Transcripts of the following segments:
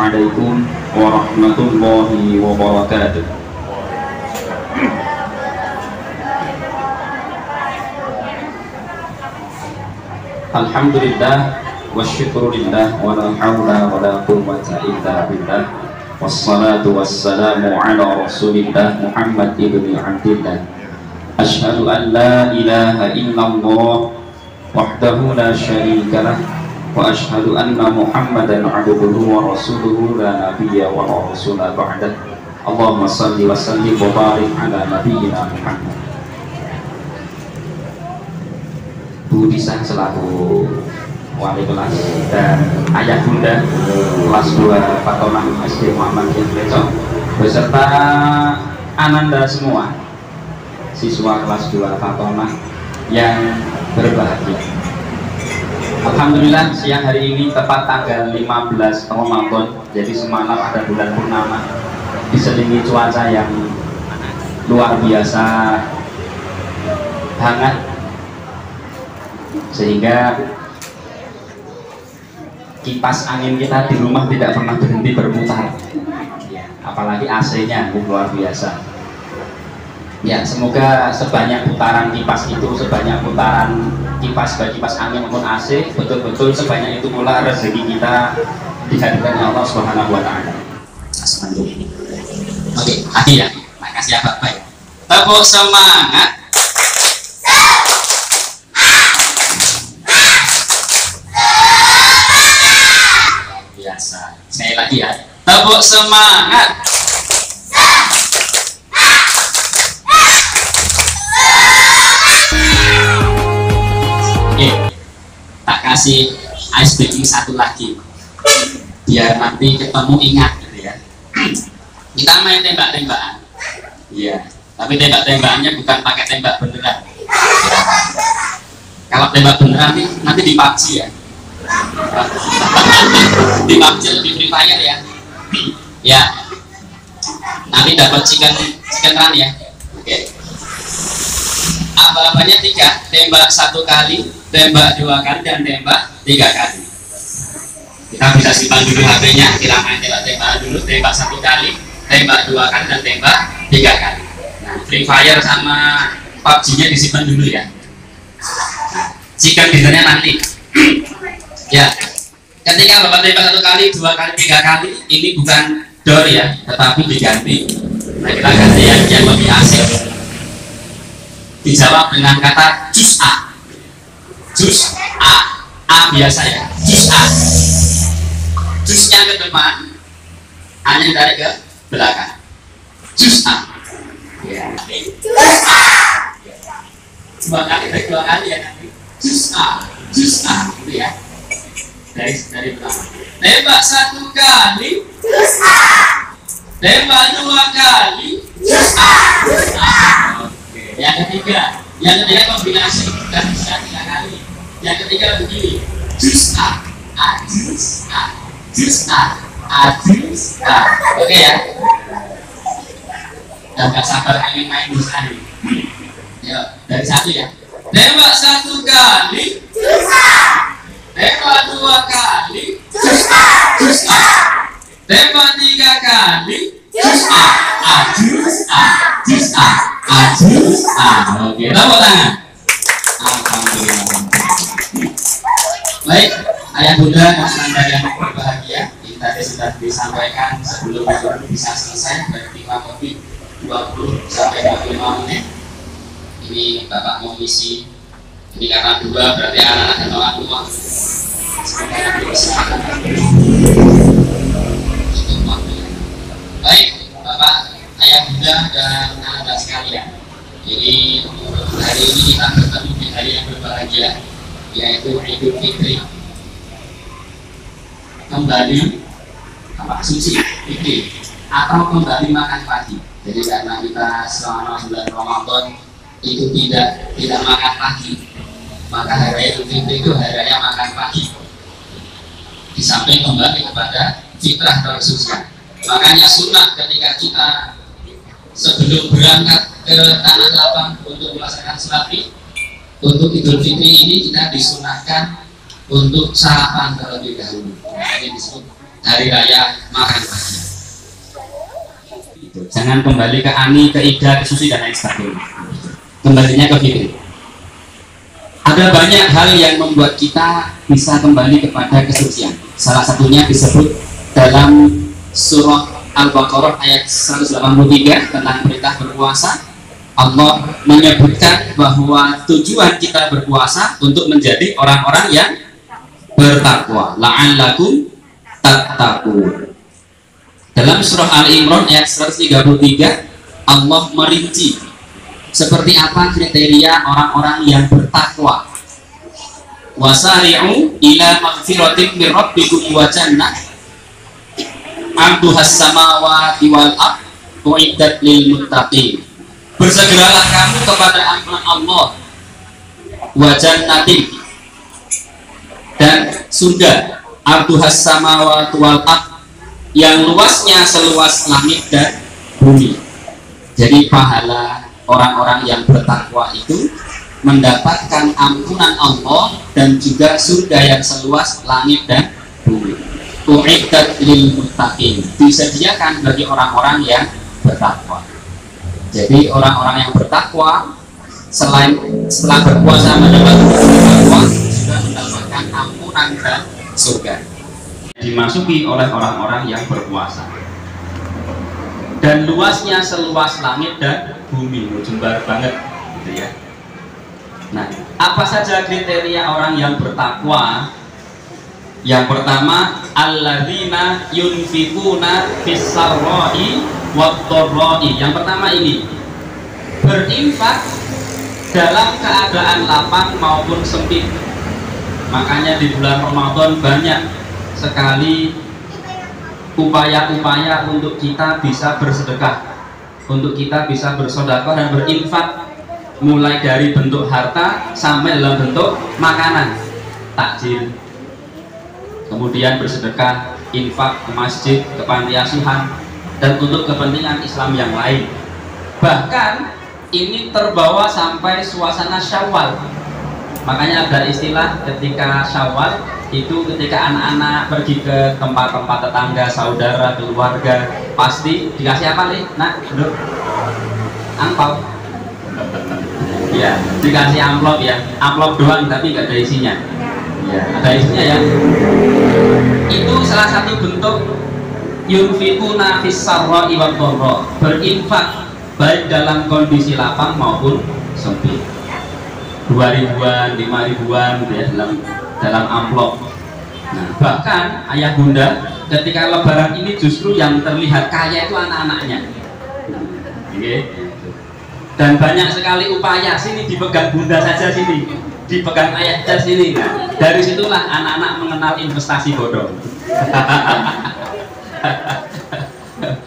Assalamualaikum warahmatullahi wabarakatuh. Alhamdulillah wasyukurillah wa la hawla wa la quwwata illa billah. Wassalatu wassalamu ala rasulillah Muhammad ibn Abdillah. Asyhadu an la ilaha illallah wahdahu la syarika lah wa asyhadu anna Muhammadan abduhu wa rasuluhu la nabiyya wa la rasula ba'dah. Allahumma salli wa sallim wa barik ala nabiyyina Muhammad. Bu Disa selaku wali kelas dan ayah bunda kelas 2 Fatonah SD Muhammadiyah Plecok beserta ananda semua siswa kelas 2 Fatonah yang berbahagia. Alhamdulillah siang hari ini tepat tanggal 15 Ramadan, jadi semalam ada bulan purnama diselingi cuaca yang luar biasa hangat, sehingga kipas angin kita di rumah tidak pernah berhenti berputar, apalagi AC-nya luar biasa. Ya, semoga sebanyak putaran kipas itu, sebanyak putaran kipas baik kipas angin maupun AC, betul-betul sebanyak itu pula rezeki kita di hadiratnya Allah Subhanahu wa taala. Oke, lagi ya. Makasih ya Bapak ya. Tepuk semangat. Sekali lagi ya, tepuk semangat. Oke, tak kasih ice breaking satu lagi biar nanti ketemu ingat gitu ya. Kita main tembak-tembakan, iya, tapi tembak-tembakannya bukan pakai tembak beneran. Kalau tembak beneran nih nanti di PUBG ya, di PUBG di Free Fire ya. Ya, nanti dapat chicken run ya. Oke. Apa-apanya 3, tembak 1 kali, tembak 2 kali, dan tembak 3 kali. Kita bisa simpan dulu HP-nya, kita main tembak dulu, tembak 1 kali, tembak 2 kali, dan tembak 3 kali. Nah, Free Fire sama PUBG-nya disimpan dulu ya. Nah, chicken dinnernya nanti. Ya, ketika Bapak tembak 1 kali, 2 kali, 3 kali, ini bukan door ya, tetapi diganti. Nah, kita ganti yang lebih asik. Dijawab dengan kata jus A. Jus A. A biasa ya, jus A. Jusnya ke depan, A-nya tarik ke belakang. Jus A. Ya. Jus A. 2 kali ya nanti. Jus A. Jus A, gitu ya. Dari pertama. Tembak 1 kali, jus A. Tembak 2 kali, jus A. Jus A. Oke. Yang ketiga kombinasi dan bisa 3 kali. Yang ketiga begini, jus A, jus A, jus A, jus A. Oke ya. Dan gak sabar ingin main jus A nih. Yuk, dari 1 ya. Tembak 1 kali, jus A. Tembak 2 kali, jus A, jus A. Tembak 3 kali, jus A, jus A, jus A, jus A. Oke, tepuk tangan. Alhamdulillah. Baik, ayah bunda dan anda yang berbahagia, ini tadi sudah disampaikan sebelum bisa selesai, berarti 20 sampai 25 menit. Ini Bapak mau misi. Ini karena 2 berarti anak-anak dan orang tua. Baik, Bapak, ayah bunda dan anak-anak sekalian. Jadi hari ini kita bertemu di hari yang berbahagia, yaitu Idul Fitri. Kembali suci Fitri atau kembali makan pagi. Jadi karena kita selama bulan Ramadan itu tidak makan pagi, maka hari Idul Fitri itu hari raya makan pagi. Di samping kembali kepada fitrah terkhususnya. Makanya sunnah ketika kita sebelum berangkat ke tanah lapang untuk melaksanakan sholat Id, untuk Idul Fitri ini kita disunahkan untuk sarapan terlebih dahulu. Ini disebut hari raya makan bahagia. Gitu. Jangan kembali ke ani, ke ida, ke susi dan lain sebagainya. Kembalinya ke fikih. Ada banyak hal yang membuat kita bisa kembali kepada kesucian. Salah satunya disebut dalam surah Al-Baqarah ayat 183 tentang perintah berpuasa. Allah menyebutkan bahwa tujuan kita berpuasa untuk menjadi orang-orang yang bertakwa. La'allakum tattaqun. Dalam surah Al-Imran ayat 133 Allah merinci seperti apa kriteria orang-orang yang bertakwa. Wasari'u ila maghfiratin min rabbikum wa jannah 'arduhas samawati wal ardh u'iddat lil muttaqin. Bersegeralah kamu kepada ampunan Allah wa jannatin, dan surga 'arduhas samawati wal ardh yang luasnya seluas langit dan bumi. Jadi pahala orang-orang yang bertakwa itu mendapatkan ampunan Allah dan juga surga yang seluas langit dan bumi. U'iddat lil muttaqin, disediakan bagi orang-orang yang bertakwa. Jadi orang-orang yang bertakwa selain setelah berpuasa mendapatkan takwa, juga mendapatkan ampunan dan surga. Dimasuki oleh orang-orang yang berpuasa. Dan luasnya seluas langit dan bumi, jembar banget gitu ya. Nah, apa saja kriteria orang yang bertakwa? Yang pertama, alladzina yunfikuna fis-sarra'i wat-dharra'i. Yang pertama ini, berinfak dalam keadaan lapang maupun sempit. Makanya di bulan Ramadan banyak sekali upaya-upaya untuk kita bisa bersedekah, untuk kita bisa bersedekah dan berinfak, mulai dari bentuk harta sampai dalam bentuk makanan, takjil, kemudian bersedekah, infak ke masjid, ke panti asuhan, dan untuk kepentingan Islam yang lain. Bahkan ini terbawa sampai suasana Syawal. Makanya ada istilah ketika Syawal itu ketika anak-anak pergi ke tempat-tempat tetangga, saudara, keluarga, pasti dikasih apa nih? Nah, duduk angpau. Ya, dikasih amplop ya, amplop doang tapi nggak ada isinya. Ya, ada isinya ya. Itu salah satu bentuk yunfikuna fis-sarra'i wad-dharra, berinfak baik dalam kondisi lapang maupun sempit. 2.000-an, 5.000-an gitu ya dalam amplop. Nah, bahkan ayah bunda ketika lebaran ini justru yang terlihat kaya itu anak-anaknya. Oke. Dan banyak sekali upaya, sini dipegang bunda saja, sini dipegang ayah saja sini. Nah, dari situlah anak-anak mengenal investasi bodong.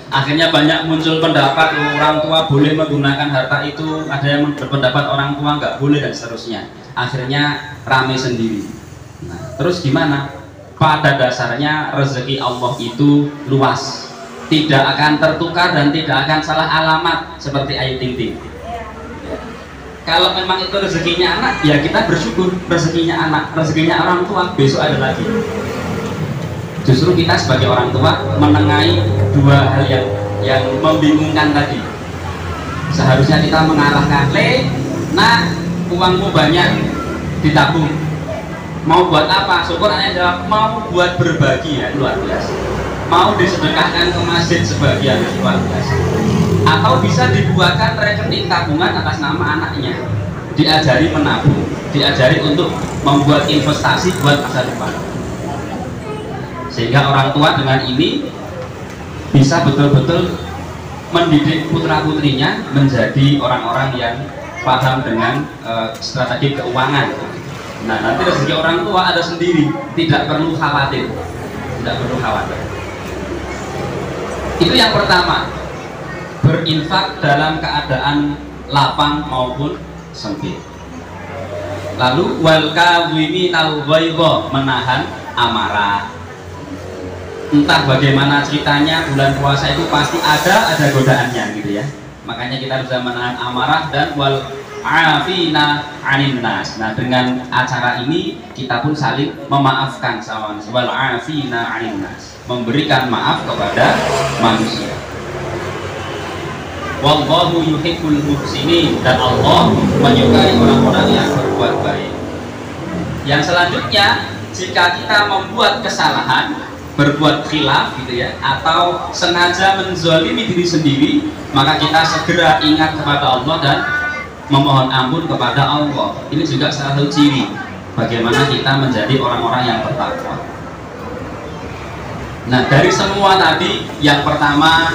Akhirnya banyak muncul pendapat orang tua boleh menggunakan harta itu, ada yang berpendapat orang tua nggak boleh, dan seterusnya. Akhirnya rame sendiri. Nah, terus gimana? Pada dasarnya rezeki Allah itu luas, tidak akan tertukar dan tidak akan salah alamat seperti Ayu Ting Ting. Kalau memang itu rezekinya anak, ya kita bersyukur. Rezekinya anak, rezekinya orang tua, besok ada lagi. Justru kita sebagai orang tua menengahi dua hal yang membingungkan tadi. Seharusnya kita mengarahkan, nah uangmu banyak ditabung, mau buat apa? Syukur anaknya jawab, mau buat berbagi, ya luar biasa. Mau disedekahkan ke masjid sebagian, luar biasa. Atau bisa dibuatkan rekening tabungan atas nama anaknya, diajari menabung, diajari untuk membuat investasi buat masa depan. Sehingga orang tua dengan ini bisa betul-betul mendidik putra-putrinya menjadi orang-orang yang paham dengan strategi keuangan. Nah, nanti rezeki orang tua ada sendiri, tidak perlu khawatir, tidak perlu khawatir. Itu yang pertama, berinfak dalam keadaan lapang maupun sempit. Lalu wal kawiminal ghaidha, menahan amarah. Entah bagaimana ceritanya, bulan puasa itu pasti ada godaannya gitu ya. Makanya kita bisa menahan amarah dan wal afina 'anil nas. Nah, dengan acara ini kita pun saling memaafkan sama wal afina 'anil nas. memberikan maaf kepada manusia. Wallahu yuhibbul muhsinin, dan Allah menyukai orang-orang yang berbuat baik. Yang selanjutnya, jika kita membuat kesalahan, berbuat khilaf gitu ya, atau sengaja menzalimi diri sendiri, maka kita segera ingat kepada Allah dan memohon ampun kepada Allah. Ini juga salah satu ciri bagaimana kita menjadi orang-orang yang bertakwa. Nah, dari semua tadi, yang pertama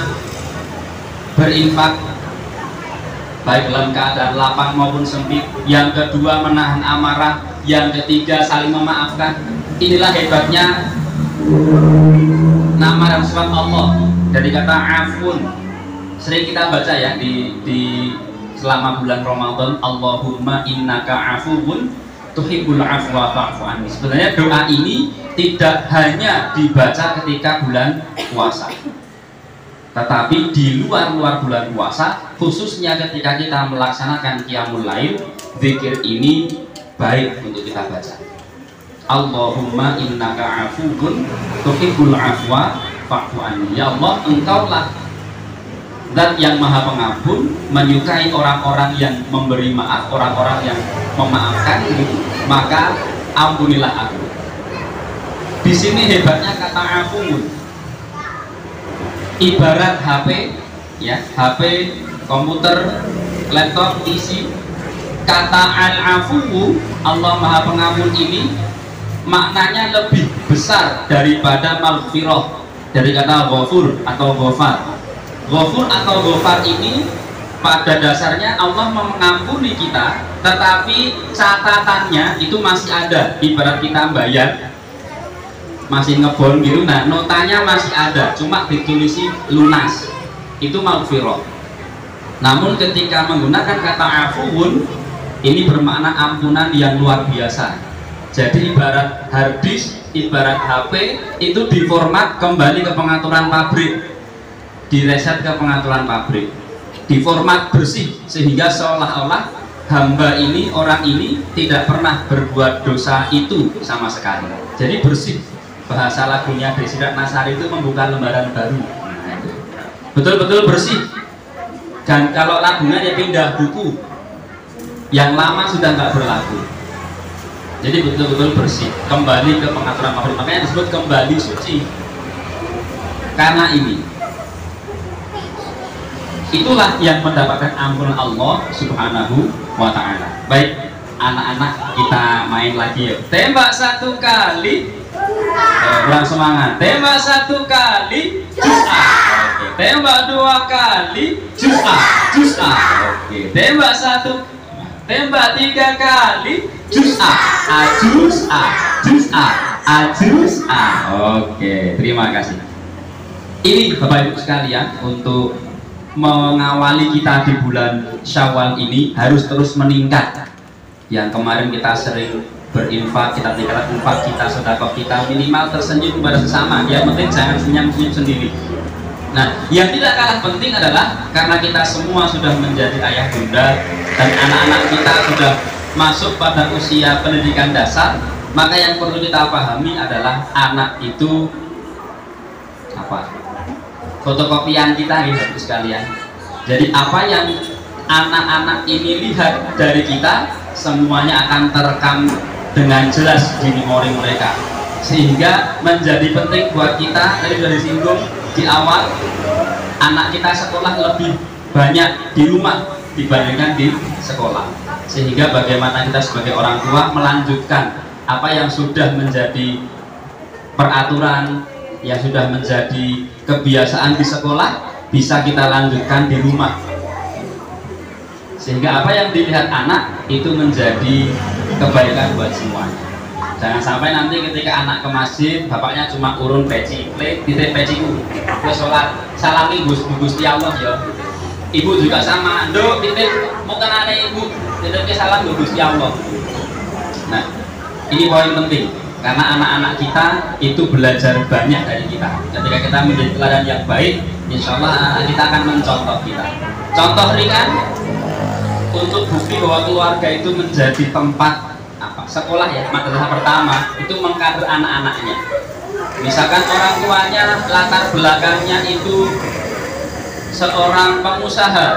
berinfak baik dalam keadaan lapang maupun sempit, yang kedua menahan amarah, yang ketiga saling memaafkan. Inilah hebatnya nama dan sifat Allah dari kata afun. Sering kita baca ya di selama bulan Ramadan, Allahumma innaka afuwun tuhibbul afwa fa'fu anni. Sebenarnya doa ini tidak hanya dibaca ketika bulan puasa, tetapi di luar bulan puasa, khususnya ketika kita melaksanakan qiyamul lail, zikir ini baik untuk kita baca. Allahumma innaka afuwun tuhibbul afwa fa'fu anni. Ya Allah, Engkaulah Zat yang maha pengampun, menyukai orang-orang yang memberi maaf, orang-orang yang memaafkan, maka ampunilah aku. Di sini hebatnya kata afuun. Ibarat HP, ya, HP, komputer, laptop, PC. Kata al-afuwu, Allah maha pengampun ini maknanya lebih besar daripada maghfirah, dari kata ghafur atau ghafar. Ghafur atau ghafar ini pada dasarnya Allah mengampuni kita, tetapi catatannya itu masih ada. Ibarat kita bayar, masih ngebon gitu, nah notanya masih ada, cuma ditulisi lunas, itu maghfirah. Namun ketika menggunakan kata afuun, ini bermakna ampunan yang luar biasa. Jadi ibarat hard disk, ibarat HP, itu diformat kembali ke pengaturan pabrik, direset ke pengaturan pabrik, diformat bersih, sehingga seolah-olah hamba ini, orang ini tidak pernah berbuat dosa itu sama sekali. Jadi bersih. Bahasa lagunya Desirat Nasari itu membuka lembaran baru. Nah, itu betul-betul bersih. Dan kalau lagunya dia pindah buku yang lama sudah nggak berlaku. Jadi betul-betul bersih, kembali ke pengaturan pabrik. Makanya disebut kembali suci. Karena ini, itulah yang mendapatkan ampunan Allah Subhanahu wa ta'ala. Baik, anak-anak, kita main lagi ya. Tembak satu kali, kurang semangat. Tembak satu kali, juz'ah. Oke. Tembak dua kali, juz'ah. Oke. Tembak satu, tembak tiga kali, juz'ah. Juz'ah. Oke, terima kasih. Ini Bapak Ibu sekalian, untuk mengawali kita di bulan Syawal ini harus terus meningkat. Yang kemarin kita sering berinfak, kita tingkatkan infak kita, sedekah kita, minimal tersenyum kepada sesama. Yang penting jangan senyum-senyum sendiri. Nah, yang tidak kalah penting adalah karena kita semua sudah menjadi ayah bunda dan anak-anak kita sudah masuk pada usia pendidikan dasar, maka yang perlu kita pahami adalah anak itu apa? Fotokopian kita nih Bapak sekalian. Jadi apa yang anak-anak ini lihat dari kita, semuanya akan terekam dengan jelas di memori mereka, sehingga menjadi penting buat kita. Tadi sudah disinggung di awal, anak kita sekolah lebih banyak di rumah dibandingkan di sekolah, sehingga bagaimana kita sebagai orang tua melanjutkan apa yang sudah menjadi peraturan, yang sudah menjadi kebiasaan di sekolah, bisa kita lanjutkan di rumah, sehingga apa yang dilihat anak itu menjadi kebaikan buat semuanya. Jangan sampai nanti ketika anak ke masjid, bapaknya cuma urun peci, titip peciku, gue sholat, salami Gusti Allah ya. Ibu juga sama, nduk titip, mau kenal ibu, titip salam Gusti Allah. Nah, ini poin penting, karena anak-anak kita itu belajar banyak dari kita. Ketika kita menjadi teladan yang baik, insya Allah anak kita akan mencontoh kita. Contoh ringan untuk bukti bahwa keluarga itu menjadi tempat apa, sekolah ya, madrasah pertama itu mengkader anak-anaknya. Misalkan orang tuanya latar belakangnya itu seorang pengusaha,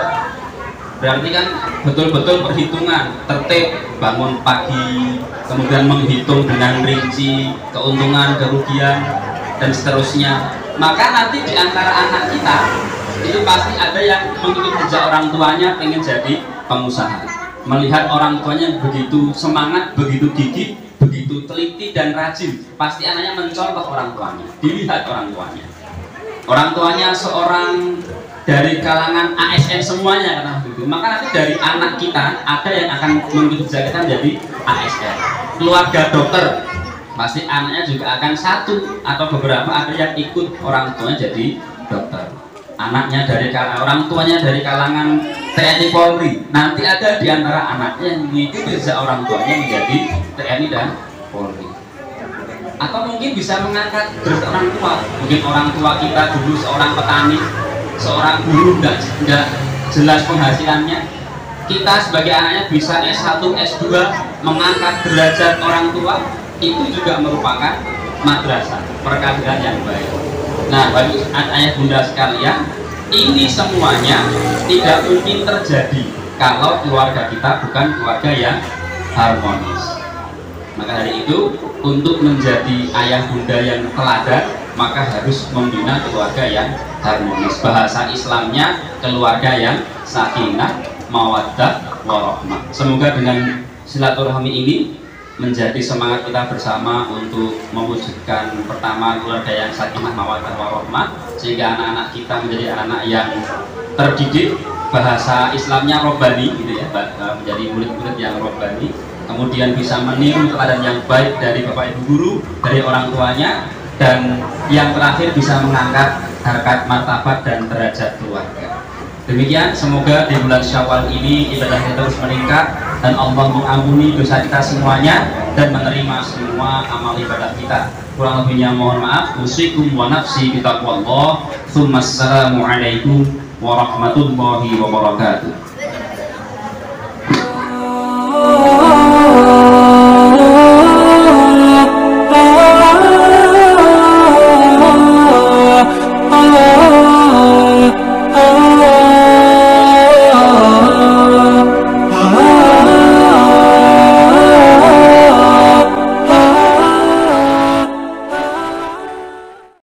berarti kan betul-betul perhitungan, tertib, bangun pagi, kemudian menghitung dengan rinci keuntungan, kerugian, dan seterusnya. Maka nanti di antara anak kita itu pasti ada yang mengikuti jejak orang tuanya, pengen jadi pengusaha. Melihat orang tuanya begitu semangat, begitu gigih, begitu teliti dan rajin, pasti anaknya mencontoh orang tuanya, dilihat orang tuanya. Orang tuanya seorang dari kalangan ASN semuanya, karena begitu, maka nanti dari anak kita ada yang akan mengikuti jejak kita menjadi ASN. Keluarga dokter, pasti anaknya juga akan satu atau beberapa ada yang ikut orang tuanya jadi dokter. Anaknya dari orang tuanya dari kalangan TNI Polri, nanti ada di antara anaknya yang mengikuti jejak orang tuanya menjadi TNI dan Polri. Atau mungkin bisa mengangkat dari orang tua, mungkin orang tua kita dulu seorang petani, seorang guru, nggak jelas penghasilannya, kita sebagai anaknya bisa S1, S2 mengangkat derajat orang tua, itu juga merupakan madrasah, perkawinan yang baik. Nah, bagi ayah bunda sekalian, ini semuanya tidak mungkin terjadi kalau keluarga kita bukan keluarga yang harmonis. Maka dari itu, untuk menjadi ayah bunda yang teladan, maka harus membina keluarga yang harmonis. Bahasa Islamnya keluarga yang sakinah, mawaddah, warahmah. Semoga dengan silaturahmi ini menjadi semangat kita bersama untuk mewujudkan pertama keluarga yang sakinah, mawaddah, warahmah, sehingga anak-anak kita menjadi anak yang terdidik, bahasa Islamnya robbani gitu ya, menjadi murid-murid yang robbani, kemudian bisa meniru teladan yang baik dari bapak ibu guru, dari orang tuanya, dan yang terakhir bisa mengangkat harkat martabat dan derajat keluarga. Demikian, semoga di bulan Syawal ini ibadahnya terus meningkat dan Allah mengampuni dosa kita semuanya dan menerima semua amal ibadah kita. Kurang lebihnya mohon maaf. Usikum wa nafsi bitaqwallah. Tsumma assalamu alaikum warahmatullahi wabarakatuh.